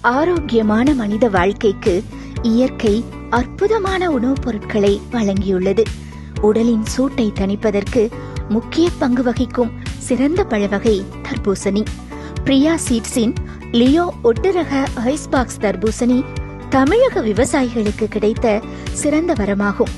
ஆரோக்கியமான மனித வாழ்க்கைக்கு இயற்கை அற்புதமான உணவுப் பொருட்களை வழங்கியுள்ளது. உடலின் சூட்டை தணிப்பதற்கு முக்கிய பங்கு வகிக்கும் சிறந்த பழவகை தர்பூசணி. பிரியா சீட்ஸின் லியோ ஒட்டுரக ஐஸ்பாக்ஸ் தர்பூசணி தமிழக விவசாயிகளுக்கு கிடைத்த சிறந்த வரமாகும்.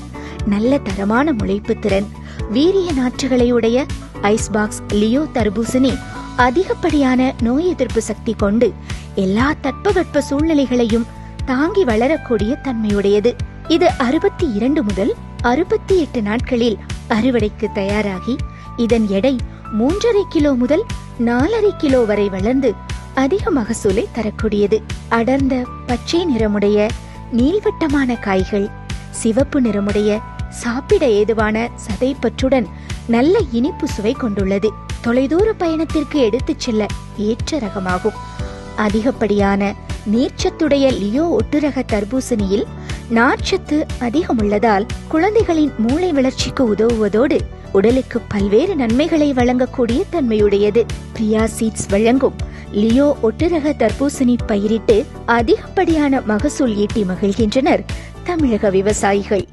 நல்ல தரமான முளைப்பு திறன், வீரிய நாற்றுகளை உடைய ஐஸ்பாக்ஸ் லியோ தர்பூசணி அதிகப்படியான நோய் எதிர்ப்பு சக்தி கொண்டு எல்லா தட்பவெட்ப சூழ்நிலைகளையும் தாங்கி வளரக்கூடிய தன்மையுடையது. இது 62 முதல் 68 நாட்களில் அறுவடைக்கு தயாராகி இதன் எடை 3.5 கிலோ முதல் 4.5 கிலோ வரை வளர்ந்து அதிக மகசூலை தரக்கூடியது. அடர்ந்த பச்சை நிறமுடைய நீள்வட்டமான காய்கள், சிவப்பு நிறமுடைய சாப்பிட ஏதுவான சதைப்பற்றுடன் நல்ல இனிப்பு சுவை கொண்டுள்ளது. தொலைதூர பயணத்திற்கு எடுத்துச் செல்ல ஏற்ற ரகமாகும். அதிகப்படியான நீர்ச்சத்துடைய லியோ ஒட்டுரக தர்பூசணியில் நார்ச்சத்து அதிகமுள்ளதால் குழந்தைகளின் மூளை வளர்ச்சிக்கு உதவுவதோடு உடலுக்கு பல்வேறு நன்மைகளை வழங்கக்கூடிய தன்மையுடையது. பிரியா சீட்ஸ் வழங்கும் லியோ ஒட்டுரக தர்பூசணி பயிரிட்டு அதிகப்படியான மகசூல் ஈட்டி மகிழ்கின்றனர் தமிழக விவசாயிகள்.